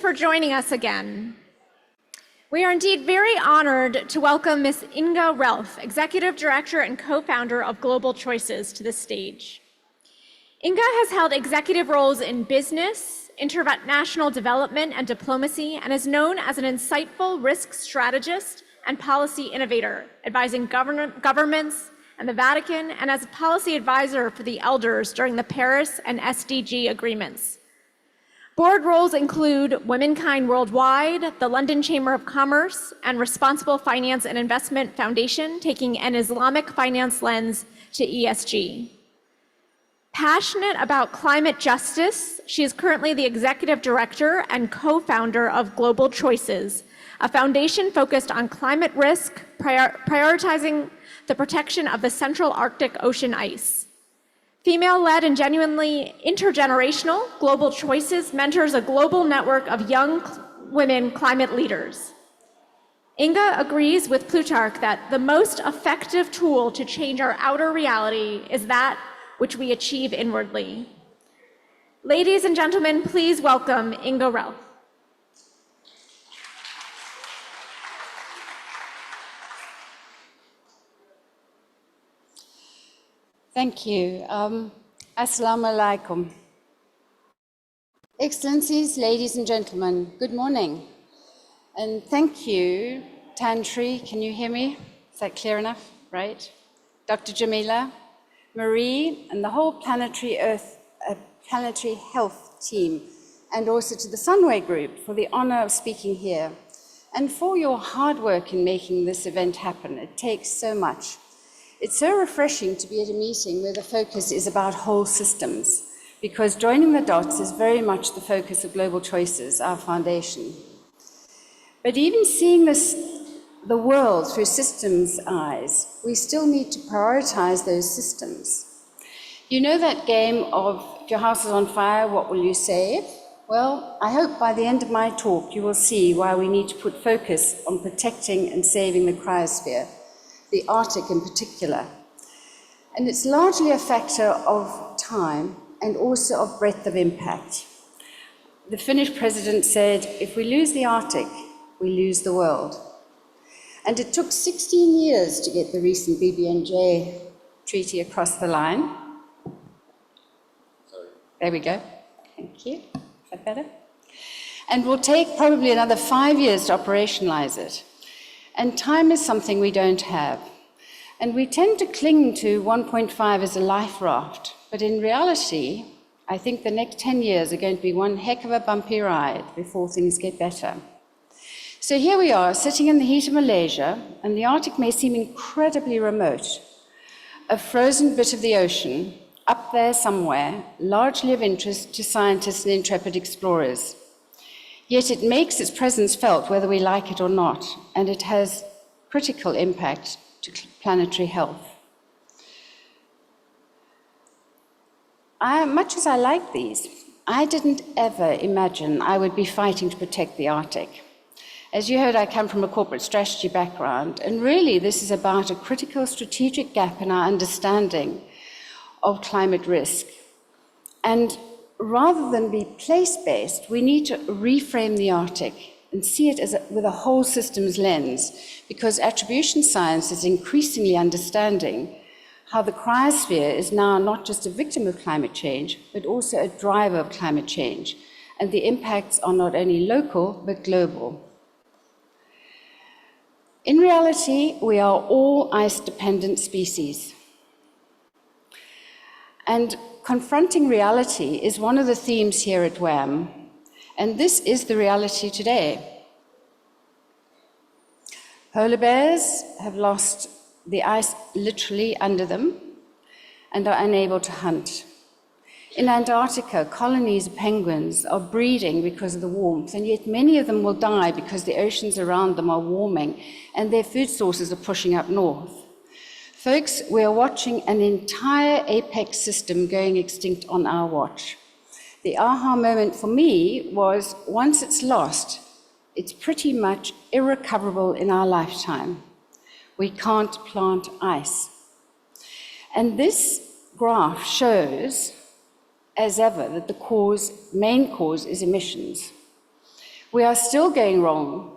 For joining us again. We are indeed very honored to welcome Ms. Inge Relph, Executive Director and co-founder of GlobalChoices, to the stage. Inge has held executive roles in business, international development, and diplomacy, and is known as an insightful risk strategist and policy innovator, advising governments and the Vatican, and as a policy advisor for the elders during the Paris and SDG agreements. Board roles include Womankind Worldwide, the London Chamber of Commerce, and Responsible Finance and Investment Foundation, taking an Islamic finance lens to ESG. Passionate about climate justice, she is currently the executive director and co-founder of GlobalChoices, a foundation focused on climate risk, prioritizing the protection of the Central Arctic Ocean ice. Female-led and genuinely intergenerational, GlobalChoices mentors a global network of young women climate leaders. Inge agrees with Plutarch that the most effective tool to change our outer reality is that which we achieve inwardly. Ladies and gentlemen, please welcome Inge Relph. Thank you. Assalamu alaikum. Excellencies, ladies and gentlemen, good morning. And thank you, Tantri, can you hear me? Is that clear enough? Right? Dr. Jamila, Marie, and the whole Planetary Health team, and also to the Sunway Group for the honor of speaking here, and for your hard work in making this event happen. It takes so much. It's so refreshing to be at a meeting where the focus is about whole systems, because joining the dots is very much the focus of GlobalChoices, our foundation. But even seeing the world through systems eyes, we still need to prioritize those systems. You know that game of, if your house is on fire, what will you save? Well, I hope by the end of my talk you will see why we need to put focus on protecting and saving the cryosphere, the Arctic in particular. And it's largely a factor of time and also of breadth of impact. The Finnish president said, if we lose the Arctic, we lose the world. And it took 16 years to get the recent BBNJ treaty across the line. Sorry. There we go. Thank you. Is that better? And will take probably another 5 years to operationalize it. And time is something we don't have. And we tend to cling to 1.5 as a life raft. But in reality, I think the next 10 years are going to be one heck of a bumpy ride before things get better. So here we are, sitting in the heat of Malaysia, and the Arctic may seem incredibly remote. A frozen bit of the ocean, up there somewhere, largely of interest to scientists and intrepid explorers. Yet it makes its presence felt whether we like it or not, and it has critical impact to planetary health. Much as I like these, I didn't ever imagine I would be fighting to protect the Arctic. As you heard, I come from a corporate strategy background, and really this is about a critical strategic gap in our understanding of climate risk. And rather than be place-based, we need to reframe the Arctic and see it as with a whole systems lens, because attribution science is increasingly understanding how the cryosphere is now not just a victim of climate change, but also a driver of climate change. And the impacts are not only local, but global. In reality, we are all ice-dependent species. And confronting reality is one of the themes here at WAM, and this is the reality today. Polar bears have lost the ice literally under them and are unable to hunt. In Antarctica, colonies of penguins are breeding because of the warmth, and yet many of them will die because the oceans around them are warming and their food sources are pushing up north. Folks, we are watching an entire apex system going extinct on our watch. The aha moment for me was, once it's lost, it's pretty much irrecoverable in our lifetime. We can't plant ice. And this graph shows, as ever, that the main cause is emissions. We are still going wrong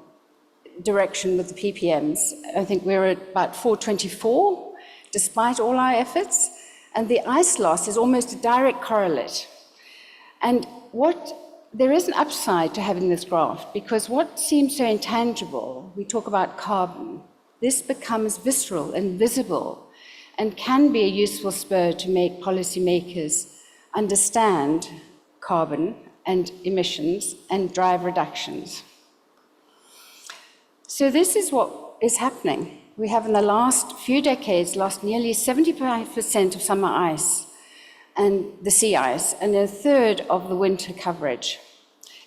direction with the ppms. I think we're at about 424, despite all our efforts, and the ice loss is almost a direct correlate. And there is an upside to having this graph, because what seems so intangible, we talk about carbon, this becomes visceral and visible and can be a useful spur to make policymakers understand carbon and emissions and drive reductions. So this is what is happening. We have in the last few decades lost nearly 75% of summer ice and the sea ice, and a third of the winter coverage.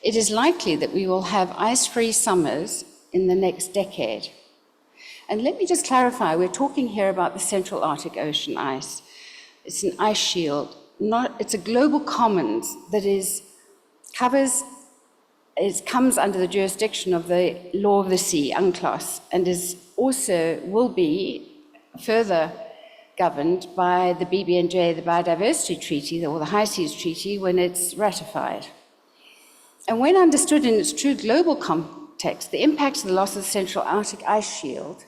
It is likely that we will have ice-free summers in the next decade. And let me just clarify, we're talking here about the Central Arctic Ocean ice. It's an ice shield. It's a global commons that comes under the jurisdiction of the law of the sea, UNCLOS, and will be further governed by the BBNJ, the Biodiversity Treaty, or the High Seas Treaty, when it's ratified. And when understood in its true global context, the impact of the loss of the Central Arctic ice shield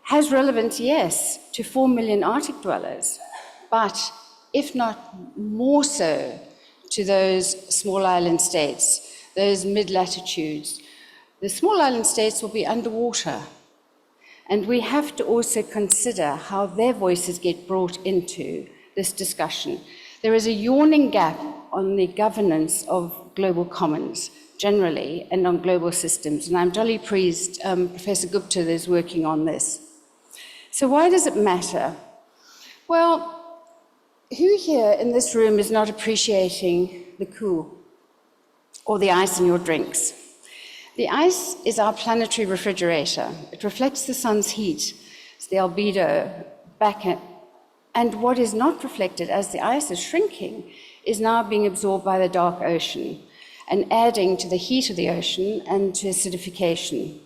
has relevance, yes, to 4 million Arctic dwellers, but if not more so to those small island states, those mid-latitudes. The small island states will be underwater, and we have to also consider how their voices get brought into this discussion. There is a yawning gap on the governance of global commons generally and on global systems, and I'm jolly pleased Professor Gupta is working on this. So why does it matter? Well, who here in this room is not appreciating the cool or the ice in your drinks? The ice is our planetary refrigerator. It reflects the sun's heat. It's the albedo back at, and what is not reflected as the ice is shrinking is now being absorbed by the dark ocean and adding to the heat of the ocean and to acidification.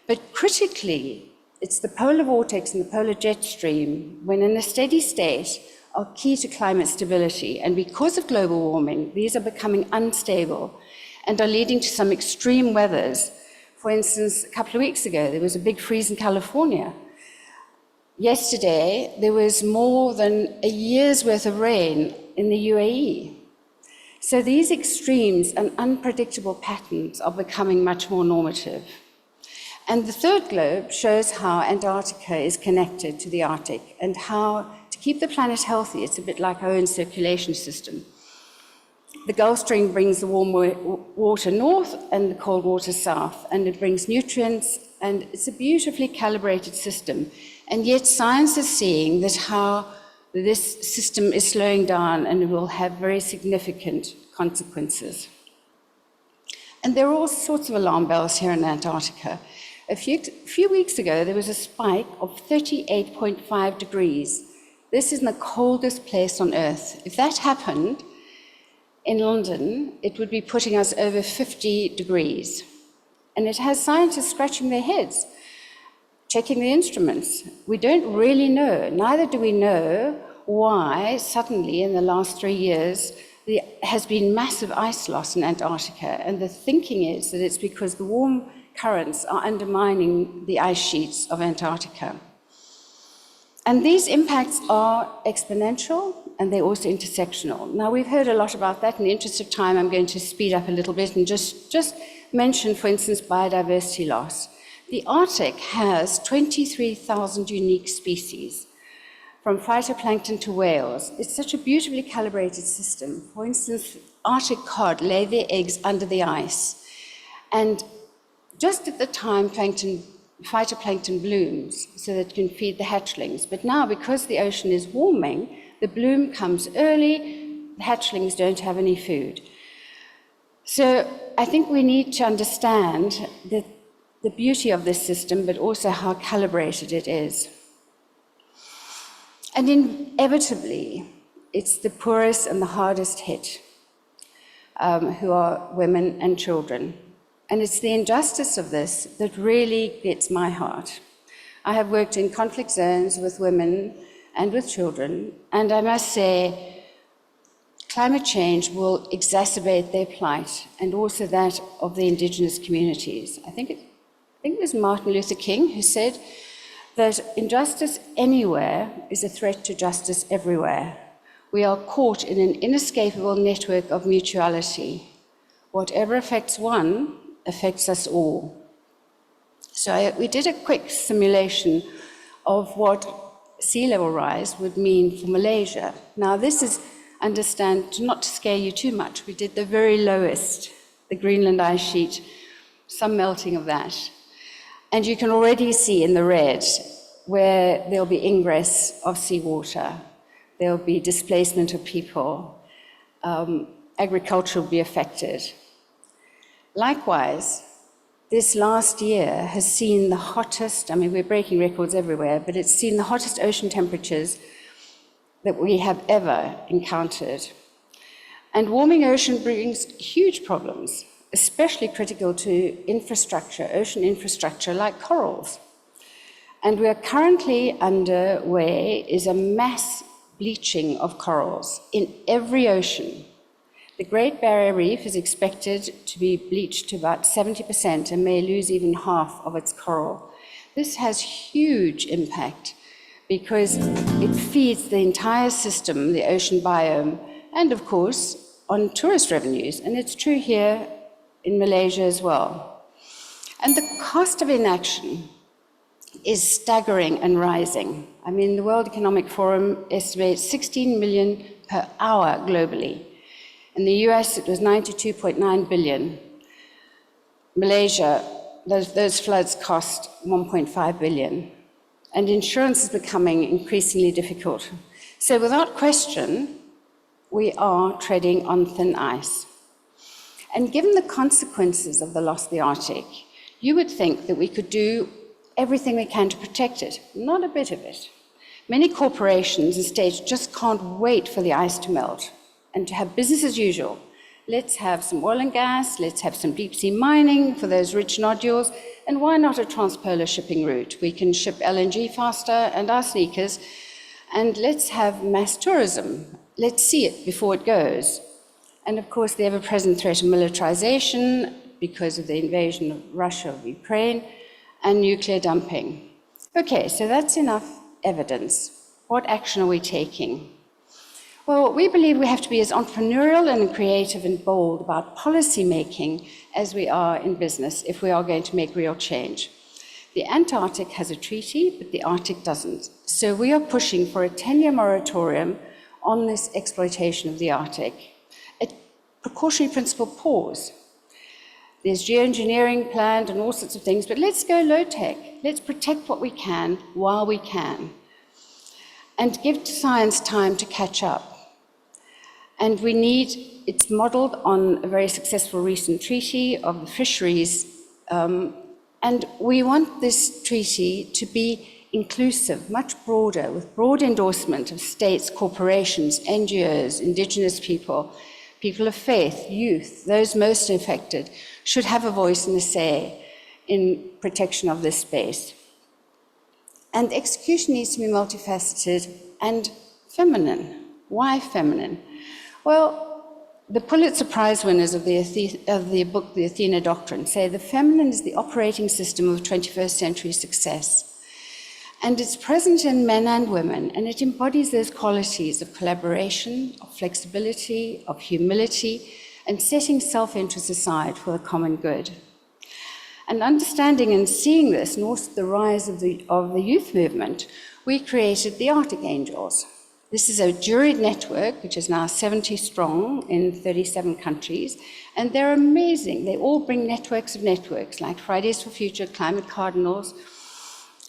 But critically, it's the polar vortex and the polar jet stream, when in a steady state, are key to climate stability. And because of global warming, these are becoming unstable and are leading to some extreme weathers. For instance, a couple of weeks ago, there was a big freeze in California. Yesterday, there was more than a year's worth of rain in the UAE. So these extremes and unpredictable patterns are becoming much more normative. And the third globe shows how Antarctica is connected to the Arctic and how to keep the planet healthy, it's a bit like our own circulation system. The Gulf Stream brings the warm water north and the cold water south, and it brings nutrients, and it's a beautifully calibrated system. And yet science is seeing that how this system is slowing down and it will have very significant consequences. And there are all sorts of alarm bells here in Antarctica. A few weeks ago, there was a spike of 38.5 degrees. This is in the coldest place on Earth. If that happened in London, it would be putting us over 50 degrees. And it has scientists scratching their heads, checking the instruments. We don't really know, neither do we know why suddenly in the last 3 years there has been massive ice loss in Antarctica. And the thinking is that it's because the warm currents are undermining the ice sheets of Antarctica. And these impacts are exponential and they're also intersectional. Now, we've heard a lot about that. In the interest of time, I'm going to speed up a little bit and just mention, for instance, biodiversity loss. The Arctic has 23,000 unique species, from phytoplankton to whales. It's such a beautifully calibrated system. For instance, Arctic cod lay their eggs under the ice. And just at the time phytoplankton blooms so that it can feed the hatchlings. But now, because the ocean is warming, the bloom comes early, the hatchlings don't have any food. So I think we need to understand the beauty of this system, but also how calibrated it is. And inevitably, it's the poorest and the hardest hit, who are women and children. And it's the injustice of this that really gets my heart. I have worked in conflict zones with women and with children, and I must say, climate change will exacerbate their plight and also that of the indigenous communities. I think it was Martin Luther King who said that injustice anywhere is a threat to justice everywhere. We are caught in an inescapable network of mutuality. Whatever affects one affects us all. So we did a quick simulation of what sea level rise would mean for Malaysia. Now this is, understand, not to scare you too much, we did the very lowest, the Greenland ice sheet, some melting of that. And you can already see in the red where there'll be ingress of seawater, there'll be displacement of people, agriculture will be affected. Likewise, this last year has seen the hottest, I mean, we're breaking records everywhere, but it's seen the hottest ocean temperatures that we have ever encountered. And warming ocean brings huge problems, especially critical to infrastructure, ocean infrastructure like corals. And we are currently underway is a mass bleaching of corals in every ocean. The Great Barrier Reef is expected to be bleached to about 70% and may lose even half of its coral. This has huge impact because it feeds the entire system, the ocean biome, and of course, on tourist revenues. And it's true here in Malaysia as well. And the cost of inaction is staggering and rising. I mean, the World Economic Forum estimates 16 million per hour globally. In the US, it was 92.9 billion. Malaysia, those floods cost 1.5 billion. And insurance is becoming increasingly difficult. So without question, we are treading on thin ice. And given the consequences of the loss of the Arctic, you would think that we could do everything we can to protect it. Not a bit of it. Many corporations and states just can't wait for the ice to melt and to have business as usual. Let's have some oil and gas, let's have some deep sea mining for those rich nodules, and why not a transpolar shipping route? We can ship LNG faster and our sneakers, and let's have mass tourism. Let's see it before it goes. And of course, the ever-present threat of militarization because of the invasion of Russia of Ukraine and nuclear dumping. Okay, so that's enough evidence. What action are we taking? Well, we believe we have to be as entrepreneurial and creative and bold about policy making as we are in business if we are going to make real change. The Antarctic has a treaty, but the Arctic doesn't. So we are pushing for a 10-year moratorium on this exploitation of the Arctic. A precautionary principle pause. There's geoengineering planned and all sorts of things, but let's go low-tech. Let's protect what we can while we can. And give science time to catch up. And it's modeled on a very successful recent treaty of the fisheries. And we want this treaty to be inclusive, much broader, with broad endorsement of states, corporations, NGOs, indigenous people, people of faith, youth, those most affected, should have a voice and a say in protection of this space. And execution needs to be multifaceted and feminine. Why feminine? Well, the Pulitzer Prize winners of the book, The Athena Doctrine, say the feminine is the operating system of 21st century success. And it's present in men and women, and it embodies those qualities of collaboration, of flexibility, of humility, and setting self-interest aside for the common good. And understanding and seeing this, and also the rise of the youth movement, we created the Arctic Angels. This is a juried network, which is now 70 strong in 37 countries, and they're amazing. They all bring networks of networks, like Fridays for Future, Climate Cardinals,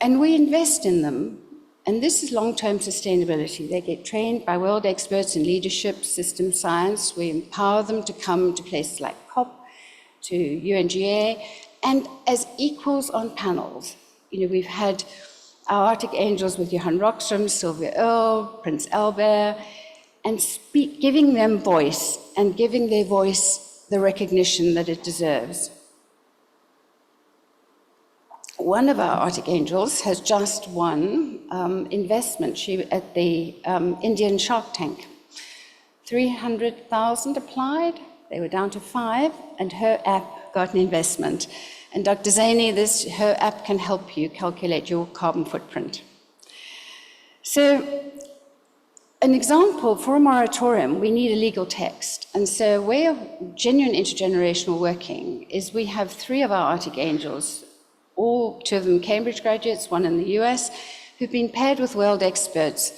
and we invest in them, and this is long-term sustainability. They get trained by world experts in leadership, system science. We empower them to come to places like COP, to UNGA, and as equals on panels. You know, we've had our Arctic Angels with Johan Rockström, Sylvia Earle, Prince Albert, and giving them voice and giving their voice the recognition that it deserves. One of our Arctic Angels has just won investment at the Indian Shark Tank 300,000 applied. They were down to 5, and her app got an investment. And Dr. Zaini, her app can help you calculate your carbon footprint. So, an example for a moratorium, we need a legal text. And so, a way of genuine intergenerational working is we have 3 of our Arctic Angels, 2 of them Cambridge graduates, 1 in the US, who've been paired with world experts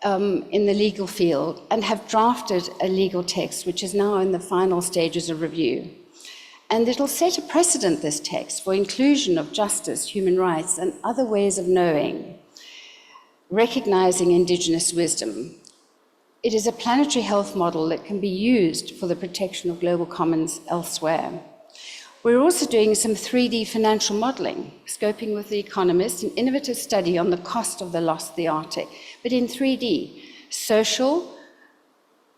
in the legal field and have drafted a legal text, which is now in the final stages of review. And it'll set a precedent, this text, for inclusion of justice, human rights, and other ways of knowing, recognizing Indigenous wisdom. It is a planetary health model that can be used for the protection of global commons elsewhere. We're also doing some 3D financial modeling, scoping with The Economist, an innovative study on the cost of the loss of the Arctic, but in 3D, social,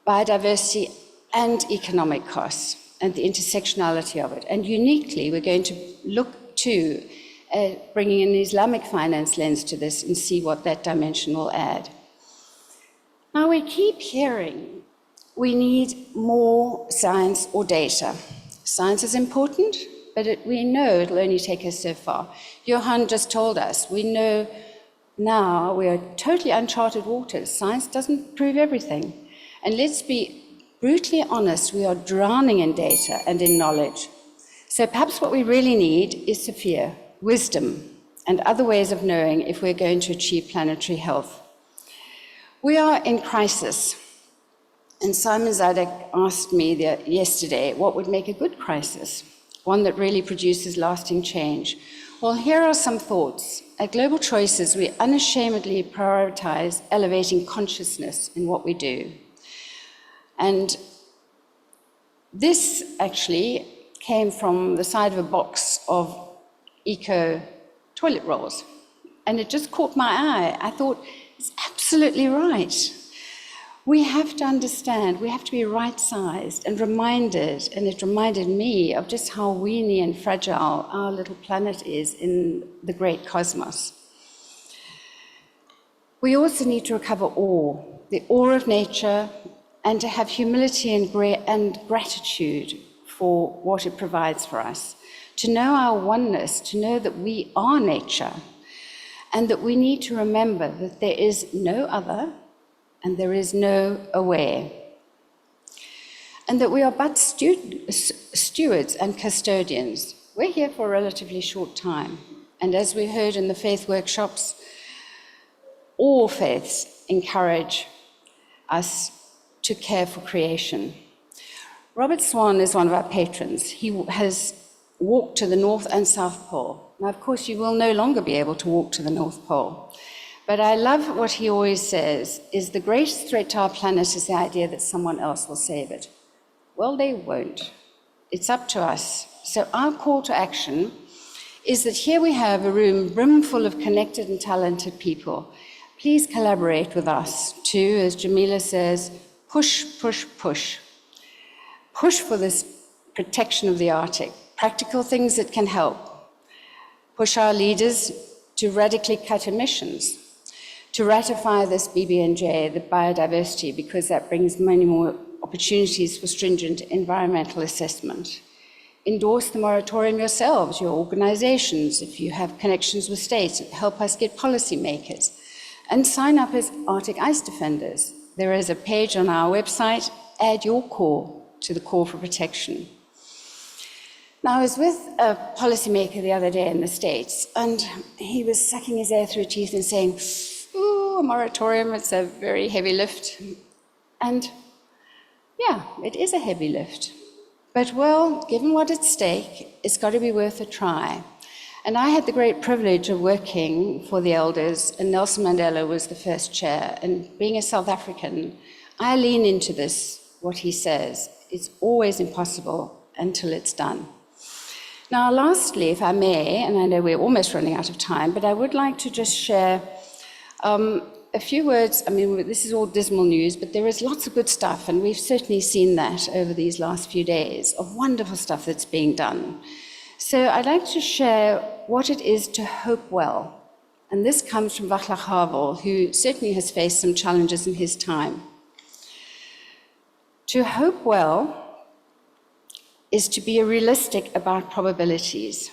biodiversity, and economic costs, and the intersectionality of it. And uniquely, we're going to look to bringing an Islamic finance lens to this and see what that dimension will add. Now, we keep hearing we need more science or data. Science is important, but we know it'll only take us so far. Johan just told us, we know now we are totally uncharted waters. Science doesn't prove everything. And let's be brutally honest, we are drowning in data and in knowledge. So perhaps what we really need is Sophia, wisdom, and other ways of knowing if we're going to achieve planetary health. We are in crisis. And Simon Zadek asked me yesterday what would make a good crisis, one that really produces lasting change. Well, here are some thoughts. At GlobalChoices, we unashamedly prioritize elevating consciousness in what we do. And this actually came from the side of a box of eco toilet rolls. And it just caught my eye. I thought, it's absolutely right. We have to understand, we have to be right-sized and reminded, and it reminded me of just how weeny and fragile our little planet is in the great cosmos. We also need to recover awe, the awe of nature, and to have humility and gratitude for what it provides for us. To know our oneness, to know that we are nature, and that we need to remember that there is no other, and there is no aware. And that we are but stewards and custodians. We're here for a relatively short time. And as we heard in the faith workshops, all faiths encourage us to care for creation. Robert Swan is one of our patrons. He has walked to the North and South Pole. Now, of course, you will no longer be able to walk to the North Pole. But I love what he always says, is the greatest threat to our planet is the idea that someone else will save it. Well, they won't. It's up to us. So our call to action is that here we have a room brimful of connected and talented people. Please collaborate with us to, as Jamila says, push, push, push. Push for this protection of the Arctic, practical things that can help. Push our leaders to radically cut emissions, to ratify this BBNJ, the biodiversity, because that brings many more opportunities for stringent environmental assessment. Endorse the moratorium yourselves, your organizations, if you have connections with states, help us get policymakers. And sign up as Arctic Ice Defenders. There is a page on our website, add your call to the call for protection. Now, I was with a policymaker the other day in the States, and he was sucking his air through his teeth and saying, ooh, a moratorium, it's a very heavy lift. And yeah, it is a heavy lift. But well, given what's at stake, it's got to be worth a try. And I had the great privilege of working for the elders, and Nelson Mandela was the first chair. And being a South African, I lean into this, what he says. It's always impossible until it's done. Now, lastly, if I may, and I know we're almost running out of time, but I would like to just share a few words. I mean, this is all dismal news, but there is lots of good stuff, and we've certainly seen that over these last few days, of wonderful stuff that's being done. So I'd like to share what it is to hope well. And this comes from Václav Havel, who certainly has faced some challenges in his time. To hope well is to be realistic about probabilities,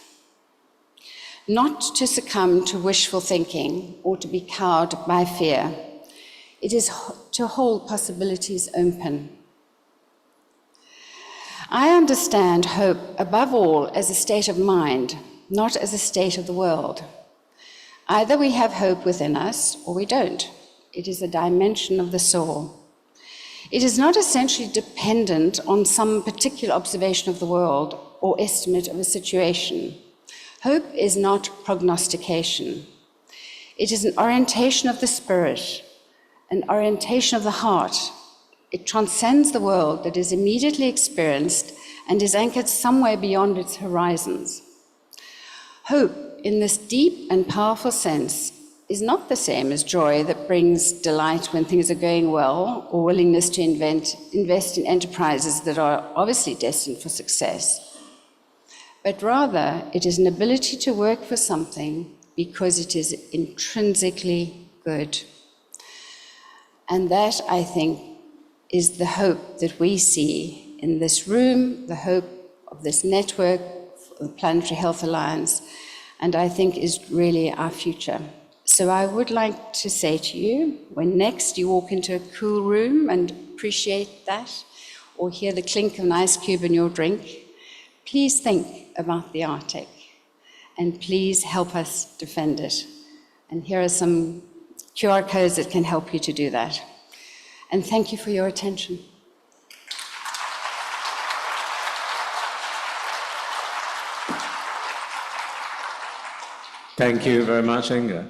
not to succumb to wishful thinking or to be cowed by fear. It is to hold possibilities open. I understand hope above all as a state of mind, not as a state of the world. Either we have hope within us or we don't. It is a dimension of the soul. It is not essentially dependent on some particular observation of the world or estimate of a situation. Hope is not prognostication. It is an orientation of the spirit, an orientation of the heart. It transcends the world that is immediately experienced and is anchored somewhere beyond its horizons. Hope, in this deep and powerful sense, is not the same as joy that brings delight when things are going well, or willingness to invest in enterprises that are obviously destined for success. But rather, it is an ability to work for something because it is intrinsically good. And that, I think, is the hope that we see in this room, the hope of this network, the Planetary Health Alliance, and I think is really our future. So I would like to say to you, when next you walk into a cool room and appreciate that, or hear the clink of an ice cube in your drink, please think about the Arctic, and please help us defend it. And here are some QR codes that can help you to do that. And thank you for your attention. Thank you very much, Inge.